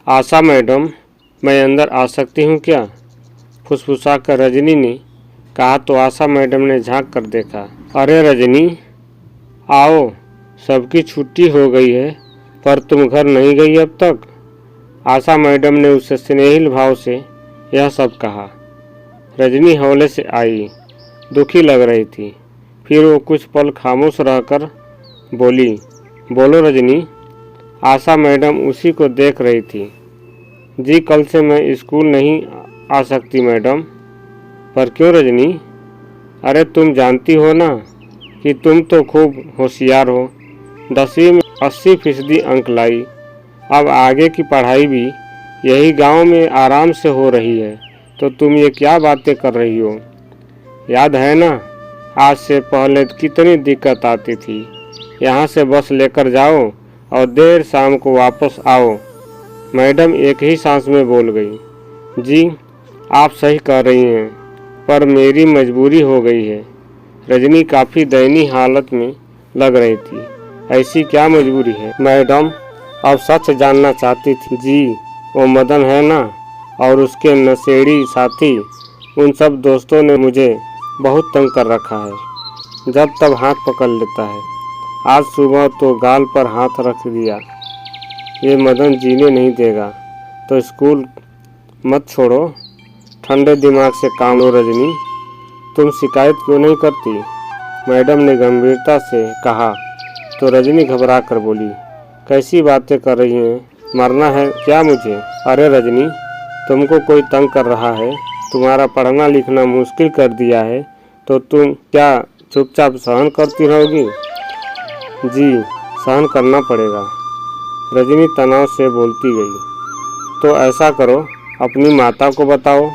आशा madam, मैं अंदर आ सकती हूँ क्या? फुसफुसा कर रजनी ने कहा तो आशा मैडम ने झांक कर देखा। अरे रजनी, आओ, सबकी छुट्टी हो गई है, पर तुम घर नहीं गई अब तक? आशा मैडम ने उससे स्नेहिल भाव से यह सब कहा। रजनी हौले से आई, दुखी लग रही थी। फिर वो कुछ पल खामोश रहकर बोली, बोलो रजनी। आशा मैडम उसी को देख रही थी। जी, कल से मैं स्कूल नहीं आ सकती मैडम। पर क्यों रजनी? अरे तुम जानती हो ना कि तुम तो खूब होशियार हो, 10वीं में 80% अंक लाई। अब आगे की पढ़ाई भी यही गांव में आराम से हो रही है, तो तुम ये क्या बातें कर रही हो? याद है ना, आज से पहले कितनी दिक्कत आती थी। यहाँ से बस लेकर जाओ और देर शाम को वापस आओ। मैडम एक ही सांस में बोल गई। जी, आप सही कह रही हैं, पर मेरी मजबूरी हो गई है। रजनी काफ़ी दयनीय हालत में लग रही थी। ऐसी क्या मजबूरी है मैडम? अब सच जानना चाहती थी। जी, वो मदन है ना, और उसके नशेड़ी साथी, उन सब दोस्तों ने मुझे बहुत तंग कर रखा है। जब तब हाथ पकड़ लेता है। आज सुबह तो गाल पर हाथ रख दिया। ये मदन जीने नहीं देगा, तो स्कूल मत छोड़ो। ठंडे दिमाग से काम लो रजनी। तुम शिकायत क्यों नहीं करती? मैडम ने गंभीरता से कहा। तो रजनी घबरा कर बोली, कैसी बातें कर रही हैं? मरना है क्या मुझे? अरे रजनी, तुमको कोई तंग कर रहा है, तुम्हारा पढ़ना लिखना मुश्किल कर दिया है, तो तुम क्या चुपचाप सहन करती रहोगी? जी, सहन करना पड़ेगा, रजनी तनाव से बोलती गई। तो ऐसा करो, अपनी माता को बताओ।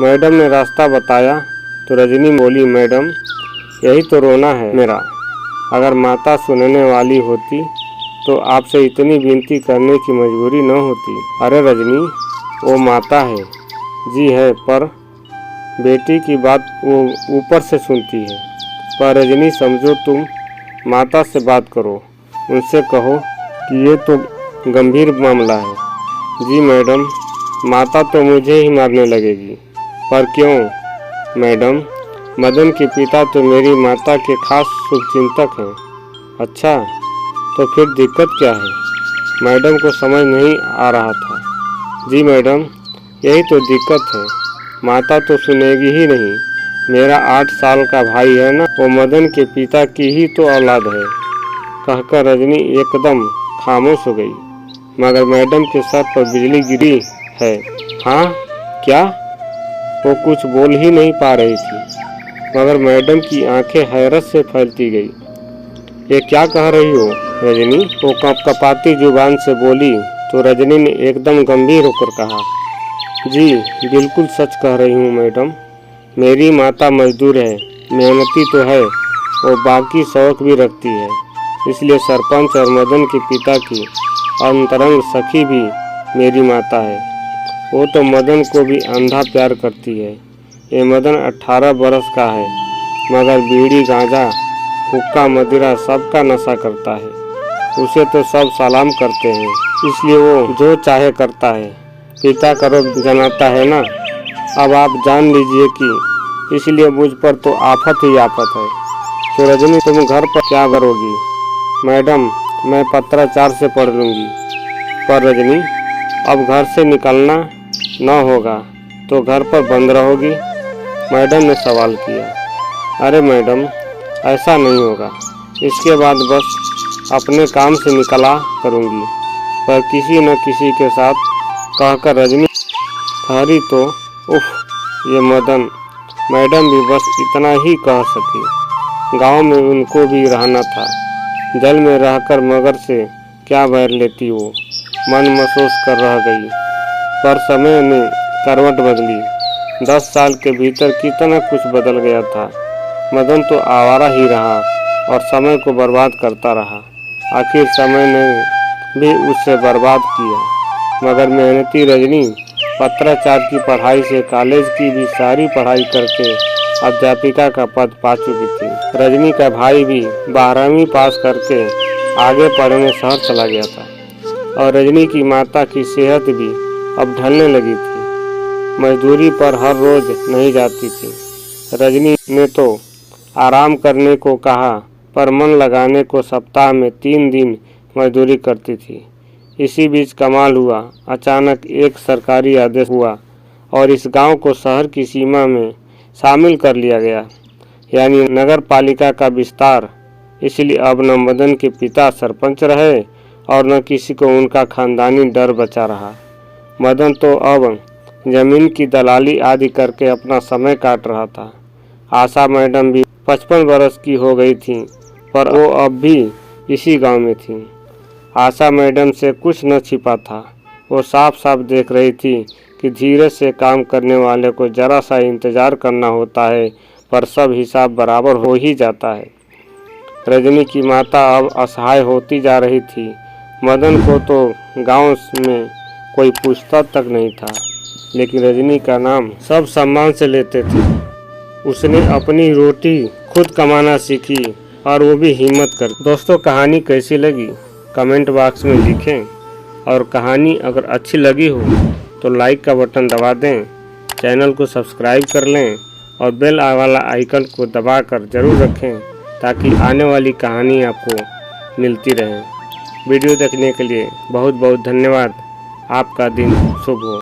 मैडम ने रास्ता बताया तो रजनी बोली, मैडम यही तो रोना है मेरा। अगर माता सुनने वाली होती तो आपसे इतनी विनती करने की मजबूरी न होती। अरे रजनी, वो माता है। जी है, पर बेटी की बात वो ऊपर से सुनती है। पर रजनी समझो, तुम माता से बात करो, उनसे कहो कि ये तो गंभीर मामला है। जी मैडम, माता तो मुझे ही मारने लगेगी। पर क्यों मैडम? मदन के पिता तो मेरी माता के खास शुभचिंतक हैं। अच्छा, तो फिर दिक्कत क्या है? मैडम को समझ नहीं आ रहा था। जी मैडम, यही तो दिक्कत है, माता तो सुनेगी ही नहीं। मेरा 8 साल का भाई है ना, वो मदन के पिता की ही तो औलाद है। कहकर रजनी एकदम खामोश हो गई, मगर मैडम के सर पर बिजली गिरी है। हाँ, क्या? वो कुछ बोल ही नहीं पा रही थी, मगर मैडम की आंखें हैरत से फैलती गई। ये क्या कह रही हो रजनी? वो कपकपाती जुबान से बोली। तो रजनी ने एकदम गंभीर होकर कहा, जी बिल्कुल सच कह रही हूँ मैडम। मेरी माता मजदूर है, मेहनती तो है, वो बाकी शौक भी रखती है। इसलिए सरपंच और मदन के पिता की अंतरंग सखी भी मेरी माता है। वो तो मदन को भी अंधा प्यार करती है। ये मदन 18 बरस का है, मगर बीड़ी गांजा हुक्का मदिरा सबका नशा करता है। उसे तो सब सलाम करते हैं, इसलिए वो जो चाहे करता है। पिता का रूप जनाता है ना। अब आप जान लीजिए कि इसलिए मुझ पर तो आफत ही आफत है। तो रजनी, तुम घर पर क्या करोगी? मैडम, मैं पत्राचार से पढ़ लूँगी। पर रजनी, अब घर से निकलना न होगा तो घर पर बंद रहोगी? मैडम ने सवाल किया। अरे मैडम, ऐसा नहीं होगा। इसके बाद बस अपने काम से निकला करूँगी। पर किसी न किसी के साथ कहकर रजनी ठहरी तो उफ, ये मदन। मैडम भी बस इतना ही कह सकी। गांव में उनको भी रहना था। जल में रहकर मगर से क्या बैर लेती वो, मन महसूस कर रह गई। पर समय ने करवट बदली। 10 साल के भीतर कितना कुछ बदल गया था। मदन तो आवारा ही रहा और समय को बर्बाद करता रहा। आखिर समय ने भी उससे बर्बाद किया। मगर मेहनती रजनी पत्राचार की पढ़ाई से कॉलेज की भी सारी पढ़ाई करके अध्यापिका का पद पा चुकी थी। रजनी का भाई भी 12वीं पास करके आगे पढ़ने शहर चला गया था। और रजनी की माता की सेहत भी अब ढलने लगी थी। मजदूरी पर हर रोज नहीं जाती थी। रजनी ने तो आराम करने को कहा, पर मन लगाने को सप्ताह में 3 दिन मजदूरी करती थी। इसी बीच कमाल हुआ। अचानक एक सरकारी आदेश हुआ और इस गांव को शहर की सीमा में शामिल कर लिया गया, यानी नगर पालिका का विस्तार। इसलिए अब न मदन के पिता सरपंच रहे और न किसी को उनका खानदानी डर बचा रहा। मदन तो अब जमीन की दलाली आदि करके अपना समय काट रहा था। आशा मैडम भी 55 वर्ष की हो गई थी, पर वो अब भी इसी गांव में थी। आशा मैडम से कुछ न छिपा था। वो साफ साफ देख रही थी कि धीरज से काम करने वाले को जरा सा इंतज़ार करना होता है, पर सब हिसाब बराबर हो ही जाता है। रजनी की माता अब असहाय होती जा रही थी। मदन को तो गांव में कोई पूछता तक नहीं था, लेकिन रजनी का नाम सब सम्मान से लेते थे। उसने अपनी रोटी खुद कमाना सीखी, और वो भी हिम्मत कर। दोस्तों, कहानी कैसी लगी कमेंट बॉक्स में लिखें, और कहानी अगर अच्छी लगी हो तो लाइक का बटन दबा दें, चैनल को सब्सक्राइब कर लें और बेल वाला आइकन को दबाकर ज़रूर रखें, ताकि आने वाली कहानी आपको मिलती रहे। वीडियो देखने के लिए बहुत बहुत धन्यवाद। आपका दिन शुभ हो।